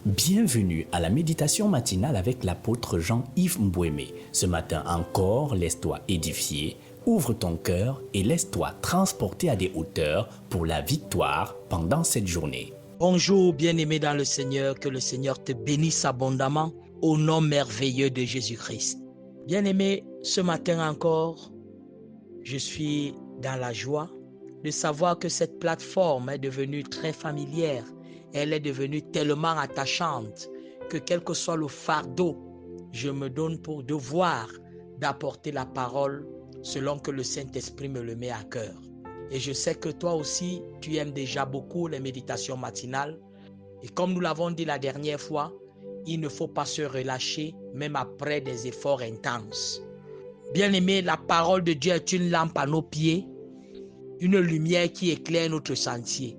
Bienvenue à la méditation matinale avec l'apôtre Jean-Yves Mbouémé. Ce matin encore, laisse-toi édifier, ouvre ton cœur et laisse-toi transporter à des hauteurs pour la victoire pendant cette journée. Bonjour bien-aimé dans le Seigneur, que le Seigneur te bénisse abondamment au nom merveilleux de Jésus-Christ. Bien-aimé, ce matin encore, je suis dans la joie de savoir que cette plateforme est devenue très familière. Elle est devenue tellement attachante que quel que soit le fardeau, je me donne pour devoir d'apporter la parole selon que le Saint-Esprit me le met à cœur. Et je sais que toi aussi, tu aimes déjà beaucoup les méditations matinales. Et comme nous l'avons dit la dernière fois, il ne faut pas se relâcher même après des efforts intenses. Bien-aimé, la parole de Dieu est une lampe à nos pieds, une lumière qui éclaire notre sentier.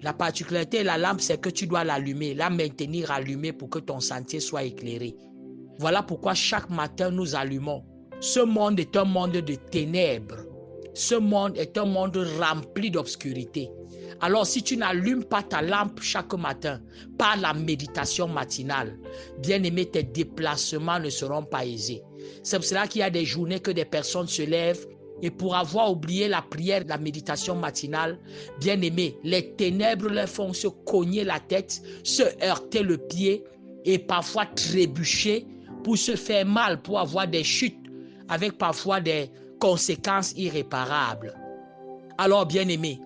La particularité de la lampe, c'est que tu dois l'allumer, la maintenir allumée pour que ton sentier soit éclairé. Voilà pourquoi chaque matin nous allumons. Ce monde est un monde de ténèbres. Ce monde est un monde rempli d'obscurité. Alors si tu n'allumes pas ta lampe chaque matin par la méditation matinale, bien-aimé, tes déplacements ne seront pas aisés. C'est pour cela qu'il y a des journées que des personnes se lèvent et pour avoir oublié la prière, la méditation matinale, bien-aimé, les ténèbres leur font se cogner la tête, se heurter le pied et parfois trébucher pour se faire mal, pour avoir des chutes avec parfois des conséquences irréparables. Alors, bien-aimé,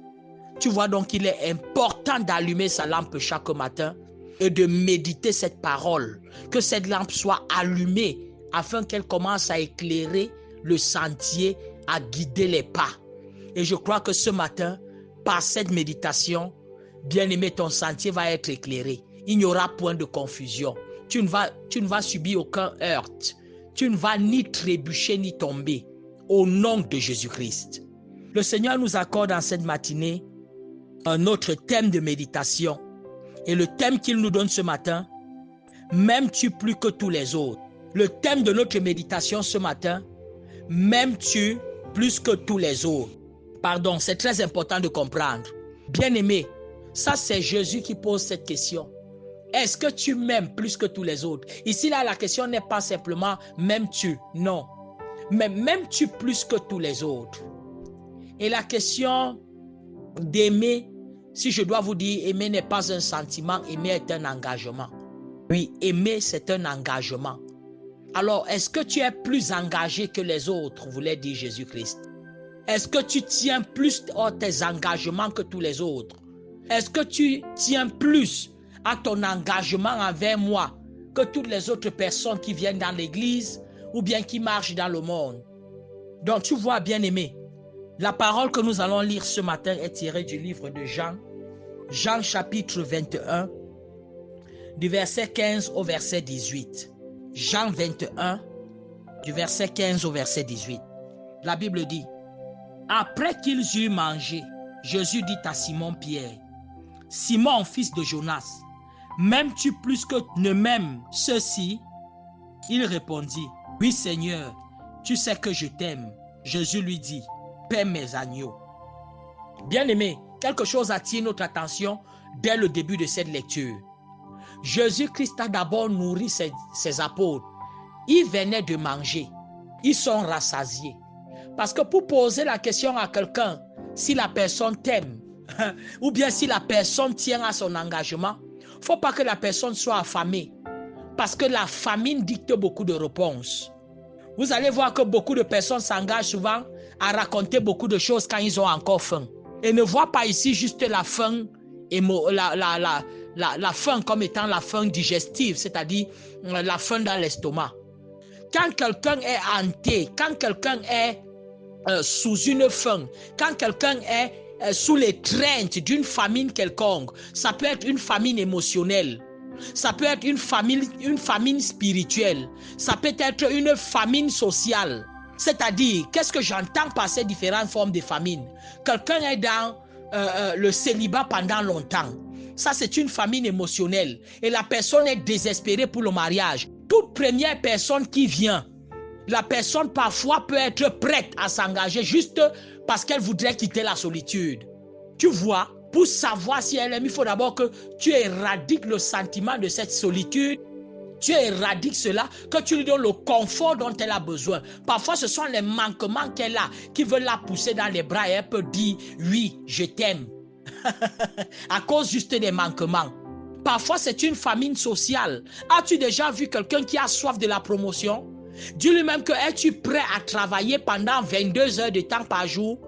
tu vois donc qu'il est important d'allumer sa lampe chaque matin et de méditer cette parole, que cette lampe soit allumée afin qu'elle commence à éclairer le sentier, à guider les pas. Et je crois que ce matin, par cette méditation, bien-aimé, ton sentier va être éclairé. Il n'y aura point de confusion. Tu ne vas subir aucun heurt. Tu ne vas ni trébucher ni tomber. Au nom de Jésus-Christ. Le Seigneur nous accorde en cette matinée un autre thème de méditation. Et le thème qu'il nous donne ce matin, m'aimes-tu plus que tous les autres? Le thème de notre méditation ce matin, m'aimes-tu plus que tous les autres? Pardon, c'est très important de comprendre. Bien-aimé, ça c'est Jésus qui pose cette question. Est-ce que tu m'aimes plus que tous les autres? Ici, là, la question n'est pas simplement m'aimes-tu? Non. Mais m'aimes-tu plus que tous les autres? Et la question d'aimer, si je dois vous dire, aimer n'est pas un sentiment, aimer est un engagement. Oui, aimer c'est un engagement. Alors, est-ce que tu es plus engagé que les autres, voulait dire Jésus-Christ? Est-ce que tu tiens plus à tes engagements que tous les autres? Est-ce que tu tiens plus à ton engagement envers moi que toutes les autres personnes qui viennent dans l'église ou bien qui marchent dans le monde? Donc, tu vois, bien-aimé, la parole que nous allons lire ce matin est tirée du livre de Jean, Jean chapitre 21, du verset 15 au verset 18. Jean 21, du verset 15 au verset 18. La Bible dit, « Après qu'ils eurent mangé, Jésus dit à Simon-Pierre, « Simon, fils de Jonas, m'aimes-tu plus que ne m'aiment ceux-ci » Il répondit, « Oui, Seigneur, tu sais que je t'aime. » Jésus lui dit, « Paie mes agneaux. » Bien-aimé, quelque chose attire notre attention dès le début de cette lecture. Jésus-Christ a d'abord nourri ses apôtres. Ils venaient de manger. Ils sont rassasiés. Parce que pour poser la question à quelqu'un, si la personne t'aime, ou bien si la personne tient à son engagement, il ne faut pas que la personne soit affamée. Parce que la famine dicte beaucoup de réponses. Vous allez voir que beaucoup de personnes s'engagent souvent à raconter beaucoup de choses quand ils ont encore faim. Et ne voient pas ici juste la faim, la faim comme étant la faim digestive, c'est-à-dire la faim dans l'estomac. Quand quelqu'un est hanté, quand quelqu'un est sous une faim, quand quelqu'un est sous l'étreinte d'une famine quelconque, ça peut être une famine émotionnelle, ça peut être une famine spirituelle, ça peut être une famine sociale. C'est-à-dire, qu'est-ce que j'entends par ces différentes formes de famine? Quelqu'un est dans le célibat pendant longtemps. Ça, c'est une famine émotionnelle. Et la personne est désespérée pour le mariage. Toute première personne qui vient, la personne parfois peut être prête à s'engager juste parce qu'elle voudrait quitter la solitude. Tu vois, Pour savoir si elle aime, il faut d'abord que tu éradiques le sentiment de cette solitude. Tu éradiques cela, que tu lui donnes le confort dont elle a besoin. Parfois, ce sont les manquements qu'elle a qui veulent la pousser dans les bras et elle peut dire « Oui, je t'aime » à cause juste des manquements. Parfois, c'est une famine sociale. As-tu déjà vu quelqu'un qui a soif de la promotion? Dis-lui même que es-tu prêt à travailler pendant 22 heures de temps par jour?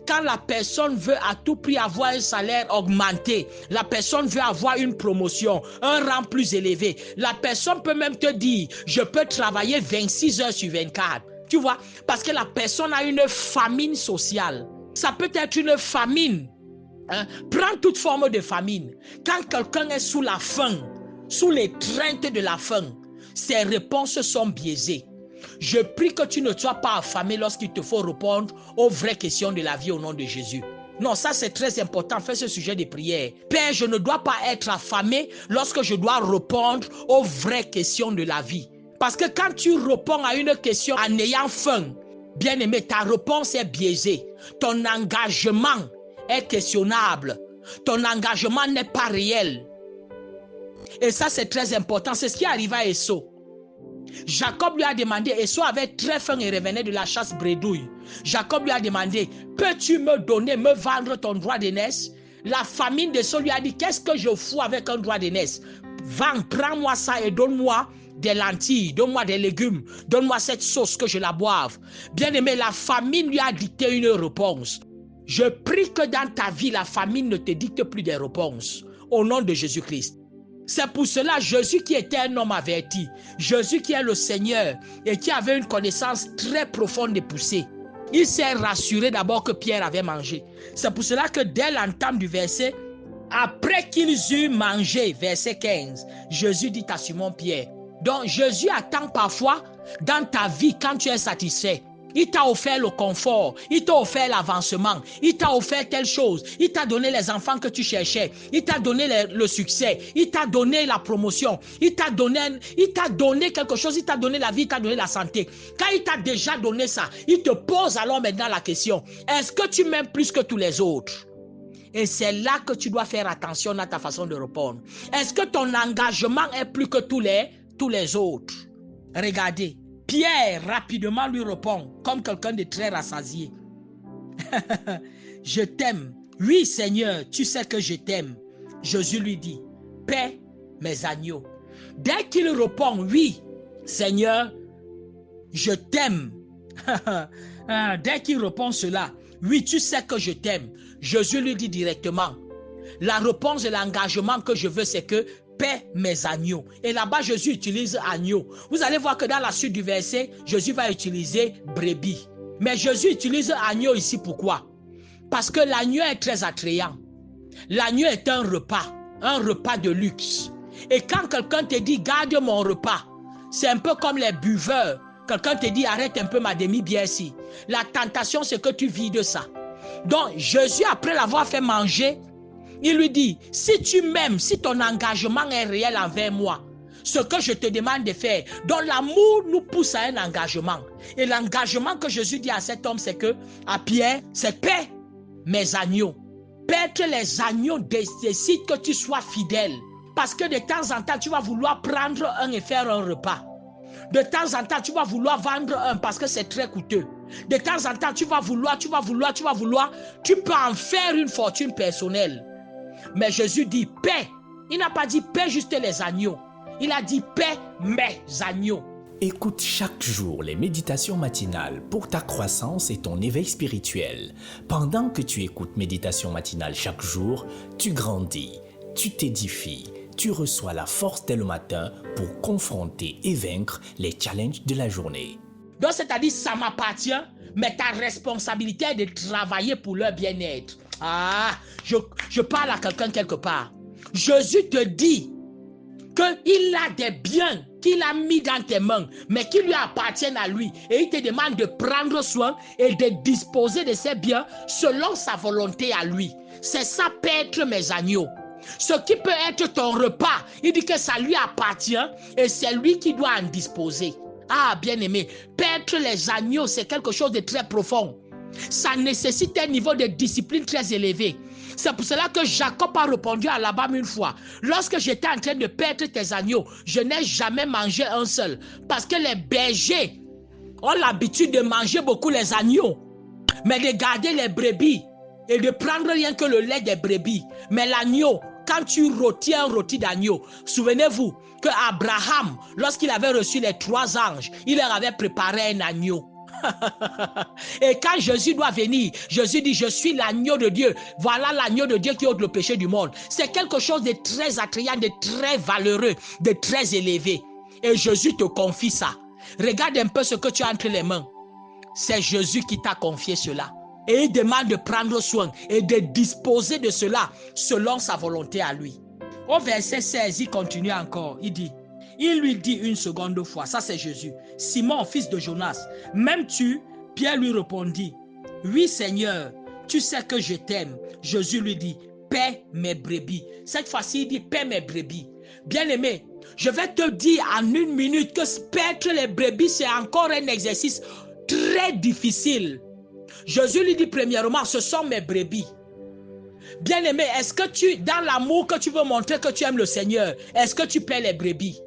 Quand la personne veut à tout prix avoir un salaire augmenté, la personne veut avoir une promotion, un rang plus élevé, la personne peut même te dire, je peux travailler 26 heures sur 24. Tu vois, parce que la personne a une famine sociale. Ça peut être une famine. Prends toute forme de famine. Quand quelqu'un est sous la faim, sous l'étreinte de la faim, ses réponses sont biaisées. Je prie que tu ne sois pas affamé lorsqu'il te faut répondre aux vraies questions de la vie au nom de Jésus. Non, ça c'est très important. Fais ce sujet de prière. Père, je ne dois pas être affamé lorsque je dois répondre aux vraies questions de la vie. Parce que quand tu réponds à une question en ayant faim, bien aimé, ta réponse est biaisée. Ton engagement est questionnable. Ton engagement n'est pas réel. Et ça c'est très important. C'est ce qui arrive à Esau. Jacob lui a demandé, Esau avait très faim et revenait de la chasse bredouille. Jacob lui a demandé, peux-tu me donner, me vendre ton droit d'aînesse? La famine d'Esau lui a dit, qu'est-ce que je fous avec un droit d'aînesse? Vends, prends-moi ça et donne-moi des lentilles, donne-moi des légumes, donne-moi cette sauce que je la boive. Bien aimé, la famine lui a dicté une réponse. Je prie que dans ta vie, la famine ne te dicte plus des réponses. Au nom de Jésus-Christ. C'est pour cela Jésus qui était un homme averti, Jésus qui est le Seigneur et qui avait une connaissance très profonde et poussée. Il s'est rassuré d'abord que Pierre avait mangé. C'est pour cela que dès l'entame du verset, après qu'ils eurent mangé, verset 15, Jésus dit à Simon Pierre. Donc Jésus attend parfois dans ta vie quand tu es satisfait. Il t'a offert le confort, il t'a offert l'avancement, il t'a offert telle chose, il t'a donné les enfants que tu cherchais, il t'a donné le succès, il t'a donné la promotion, il t'a donné quelque chose, il t'a donné la vie, il t'a donné la santé. Quand il t'a déjà donné ça, il te pose alors maintenant la question, est-ce que tu m'aimes plus que tous les autres? Et c'est là que tu dois faire attention à ta façon de répondre. Est-ce que ton engagement est plus que tous les autres? Regardez. Pierre rapidement lui répond, comme quelqu'un de très rassasié. Je t'aime. Oui, Seigneur, tu sais que je t'aime. Jésus lui dit, paie mes agneaux. Dès qu'il répond, oui, Seigneur, je t'aime. Dès qu'il répond cela, oui, tu sais que je t'aime. Jésus lui dit directement, la réponse et l'engagement que je veux, c'est que paie mes agneaux. Et là-bas, Jésus utilise agneau. Vous allez voir que dans la suite du verset, Jésus va utiliser brebis. Mais Jésus utilise agneau ici, pourquoi? Parce que l'agneau est très attrayant. L'agneau est un repas de luxe. Et quand quelqu'un te dit, garde mon repas, c'est un peu comme les buveurs. Quelqu'un te dit, arrête un peu ma demi-bière ici. La tentation, c'est que tu vides ça. Donc, Jésus, après l'avoir fait manger, il lui dit, si tu m'aimes, si ton engagement est réel envers moi, ce que je te demande de faire, donc l'amour nous pousse à un engagement. Et l'engagement que Jésus dit à cet homme, c'est que, à Pierre, c'est paie mes agneaux. Paître les agneaux nécessite que tu sois fidèle. Parce que de temps en temps, tu vas vouloir prendre un et faire un repas. De temps en temps, tu vas vouloir vendre un parce que c'est très coûteux. De temps en temps, tu vas vouloir. Tu peux en faire une fortune personnelle. Mais Jésus dit paix. Il n'a pas dit paix juste les agneaux. Il a dit paix mes agneaux. Écoute chaque jour les méditations matinales pour ta croissance et ton éveil spirituel. Pendant que tu écoutes méditation matinale chaque jour, tu grandis, tu t'édifies, tu reçois la force dès le matin pour confronter et vaincre les challenges de la journée. Donc c'est-à-dire ça m'appartient, mais ta responsabilité est de travailler pour leur bien-être. Je parle à quelqu'un quelque part. Jésus te dit qu'il a des biens qu'il a mis dans tes mains, mais qui lui appartiennent à lui. Et il te demande de prendre soin et de disposer de ces biens selon sa volonté à lui. C'est ça, paître mes agneaux. Ce qui peut être ton repas, il dit que ça lui appartient et c'est lui qui doit en disposer. Ah, bien-aimé, paître les agneaux, c'est quelque chose de très profond. Ça nécessite un niveau de discipline très élevé. C'est pour cela que Jacob a répondu à Laban une fois. Lorsque j'étais en train de perdre tes agneaux, je n'ai jamais mangé un seul. Parce que les bergers ont l'habitude de manger beaucoup les agneaux, mais de garder les brebis et de prendre rien que le lait des brebis. Mais l'agneau, quand tu rôtis un rôti d'agneau, souvenez-vous que Abraham, lorsqu'il avait reçu les 3 anges, il leur avait préparé un agneau. Et quand Jésus doit venir, Jésus dit, je suis l'agneau de Dieu. Voilà l'agneau de Dieu qui ôte le péché du monde. C'est quelque chose de très attrayant, de très valeureux, de très élevé. Et Jésus te confie ça. Regarde un peu ce que tu as entre les mains. C'est Jésus qui t'a confié cela. Et il demande de prendre soin et de disposer de cela selon sa volonté à lui. Au verset 16, il continue encore. Il lui dit une seconde fois, ça c'est Jésus. Simon, fils de Jonas, m'aimes-tu? Pierre lui répondit, oui Seigneur, tu sais que je t'aime. Jésus lui dit, paie mes brebis. Cette fois-ci, il dit, paie mes brebis. Bien-aimé, je vais te dire en 1 minute que paître les brebis, c'est encore un exercice très difficile. Jésus lui dit premièrement, ce sont mes brebis. Bien-aimé, est-ce que dans l'amour que tu veux montrer que tu aimes le Seigneur, est-ce que tu paies les brebis?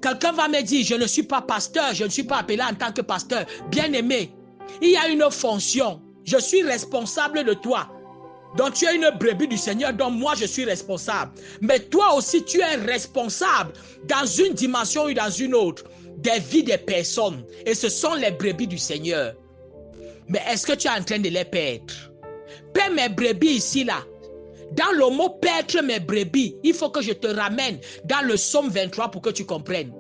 Quelqu'un va me dire, je ne suis pas pasteur, je ne suis pas appelé en tant que pasteur. Bien-aimé, il y a une fonction. Je suis responsable de toi. Donc tu es une brebis du Seigneur, donc moi je suis responsable. Mais toi aussi tu es responsable dans une dimension ou dans une autre des vies des personnes. Et ce sont les brebis du Seigneur. Mais est-ce que tu es en train de les perdre? Paie mes brebis ici là. Dans le mot paître mes brebis, il faut que je te ramène dans le psaume 23 pour que tu comprennes.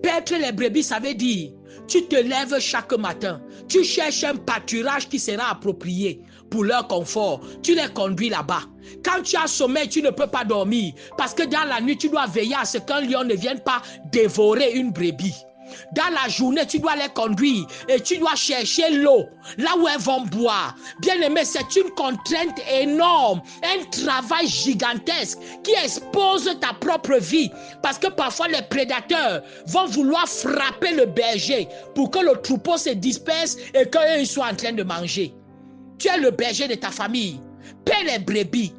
Paître les brebis, ça veut dire, tu te lèves chaque matin, tu cherches un pâturage qui sera approprié pour leur confort, tu les conduis là-bas. Quand tu as sommeil, tu ne peux pas dormir parce que dans la nuit, tu dois veiller à ce qu'un lion ne vienne pas dévorer une brebis. Dans la journée, tu dois les conduire et tu dois chercher l'eau là où elles vont boire. Bien aimé, c'est une contrainte énorme, un travail gigantesque qui expose ta propre vie parce que parfois les prédateurs vont vouloir frapper le berger pour que le troupeau se disperse et qu'ils soient en train de manger. Tu es le berger de ta famille, paie les brebis.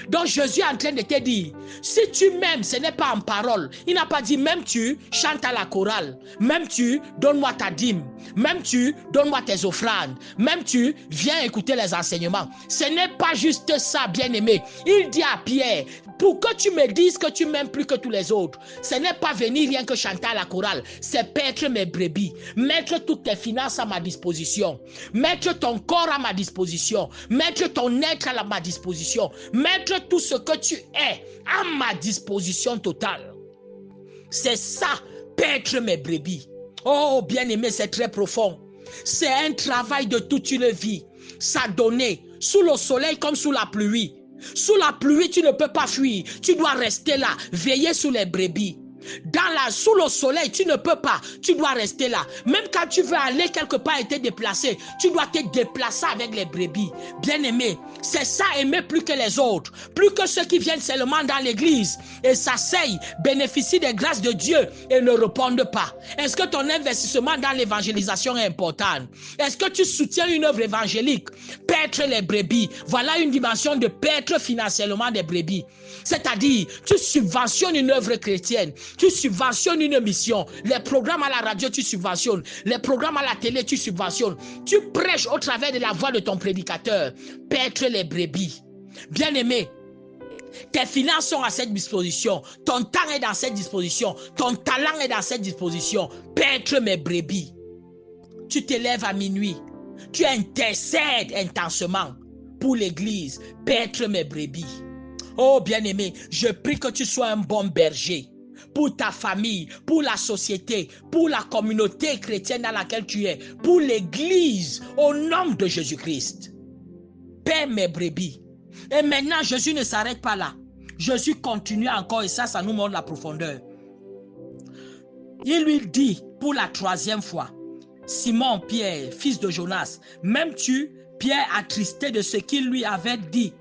Donc Jésus est en train de te dire, si tu m'aimes, ce n'est pas en parole. Il n'a pas dit, m'aimes-tu, chante à la chorale. M'aimes-tu, donne-moi ta dîme. M'aimes-tu, donne-moi tes offrandes. M'aimes-tu, viens écouter les enseignements. Ce n'est pas juste ça, bien-aimé. Il dit à Pierre, pour que tu me dises que tu m'aimes plus que tous les autres, ce n'est pas venir rien que chanter à la chorale, c'est paître mes brebis, mettre toutes tes finances à ma disposition, mettre ton corps à ma disposition, mettre ton être à ma disposition, mettre tout ce que tu es à ma disposition totale. C'est ça, paître mes brebis. Oh, bien-aimé, c'est très profond. C'est un travail de toute une vie. S'adonner sous le soleil comme sous la pluie. Sous la pluie, tu ne peux pas fuir. Tu dois rester là, veiller sur les brebis. Sous le soleil, tu ne peux pas. Tu dois rester là. Même quand tu veux aller quelque part et te déplacer, tu dois te déplacer avec les brebis. Bien-aimé, c'est ça, aimer plus que les autres. Plus que ceux qui viennent seulement dans l'église et s'asseyent, bénéficient des grâces de Dieu et ne répondent pas. Est-ce que ton investissement dans l'évangélisation est important? Est-ce que tu soutiens une œuvre évangélique? Paître les brebis. Voilà une dimension de paître financièrement des brebis. C'est-à-dire, tu subventionnes une œuvre chrétienne. Tu subventionnes une mission. Les programmes à la radio, tu subventionnes. Les programmes à la télé, tu subventionnes. Tu prêches au travers de la voix de ton prédicateur. Paître les brebis. Bien-aimé, tes finances sont à cette disposition. Ton temps est dans cette disposition. Ton talent est dans cette disposition. Paître mes brebis. Tu te lèves à minuit. Tu intercèdes intensement pour l'église. Paître mes brebis. Oh bien-aimé, je prie que tu sois un bon berger pour ta famille, pour la société, pour la communauté chrétienne dans laquelle tu es, pour l'église, au nom de Jésus-Christ. Paie mes brebis. Et maintenant, Jésus ne s'arrête pas là. Jésus continue encore et ça nous montre la profondeur. Il lui dit pour la 3e fois, Simon Pierre, fils de Jonas, m'aimes-tu? Pierre, attristé de ce qu'il lui avait dit,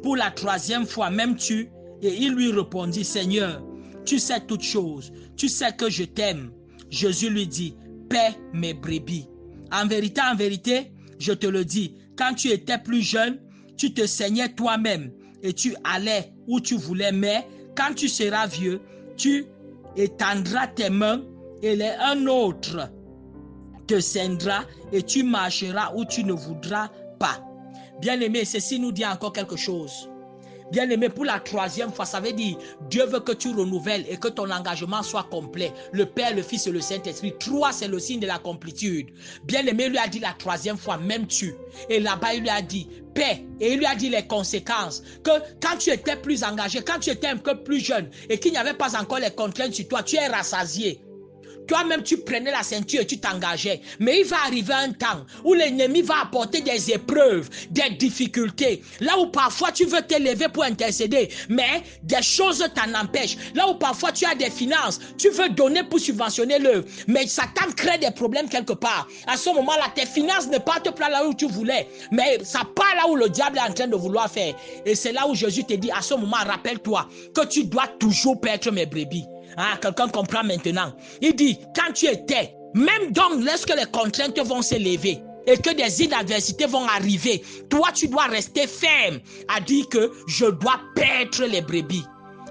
pour la 3e fois, m'aimes-tu? Et il lui répondit, Seigneur, tu sais toutes choses, tu sais que je t'aime. Jésus lui dit, paie mes brebis. En vérité, je te le dis, quand tu étais plus jeune, tu te saignais toi-même et tu allais où tu voulais, mais quand tu seras vieux, tu étendras tes mains et un autre te ceindra et tu marcheras où tu ne voudras pas. Bien-aimé, ceci nous dit encore quelque chose. Bien-aimé, pour la troisième fois, ça veut dire Dieu veut que tu renouvelles et que ton engagement soit complet. Le Père, le Fils et le Saint-Esprit. 3, c'est le signe de la complétude. Bien-aimé lui a dit la troisième fois, même tu. Et là-bas, il lui a dit paix. Et il lui a dit les conséquences. Que quand tu étais plus engagé, quand tu étais un peu plus jeune et qu'il n'y avait pas encore les contraintes sur toi, tu es rassasié. Toi-même, tu prenais la ceinture et tu t'engageais. Mais il va arriver un temps où l'ennemi va apporter des épreuves, des difficultés. Là où parfois tu veux t'élever pour intercéder, mais des choses t'en empêchent. Là où parfois tu as des finances, tu veux donner pour subventionner l'œuvre, mais Satan crée des problèmes quelque part. À ce moment-là, tes finances ne partent pas là où tu voulais, mais ça part là où le diable est en train de vouloir faire. Et c'est là où Jésus te dit, à ce moment, rappelle-toi que tu dois toujours paître mes brebis. Ah, quelqu'un comprend maintenant. Il dit, quand tu étais, même donc, lorsque les contraintes vont s'élever et que des inadversités vont arriver, toi, tu dois rester ferme à dire que je dois paître les brebis.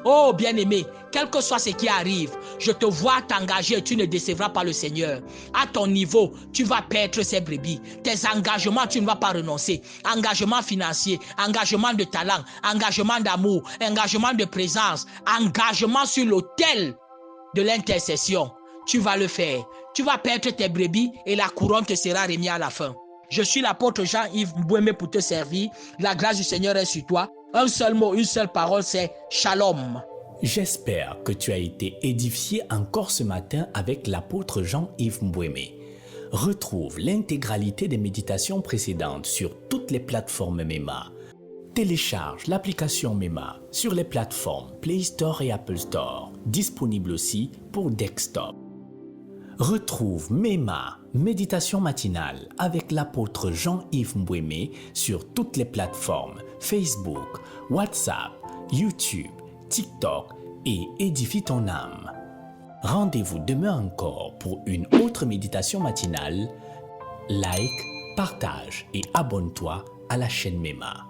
Oh, bien-aimé, quel que soit ce qui arrive, je te vois t'engager et tu ne décevras pas le Seigneur. À ton niveau, tu vas paître ces brebis. Tes engagements, tu ne vas pas renoncer. Engagement financier, engagement de talent, engagement d'amour, engagement de présence, engagement sur l'autel de l'intercession. Tu vas le faire. Tu vas paître tes brebis et la couronne te sera remise à la fin. Je suis l'apôtre Jean-Yves Mbouémé pour te servir. La grâce du Seigneur est sur toi. Un seul mot, une seule parole, c'est Shalom. J'espère que tu as été édifié encore ce matin avec l'apôtre Jean-Yves Mbouémé. Retrouve l'intégralité des méditations précédentes sur toutes les plateformes MEMA. Télécharge l'application MEMA sur les plateformes Play Store et Apple Store, disponible aussi pour desktop. Retrouve MEMA, méditation matinale avec l'apôtre Jean-Yves Mbouémé sur toutes les plateformes Facebook, WhatsApp, YouTube, TikTok et Édifie ton âme. Rendez-vous demain encore pour une autre méditation matinale. Like, partage et abonne-toi à la chaîne MEMA.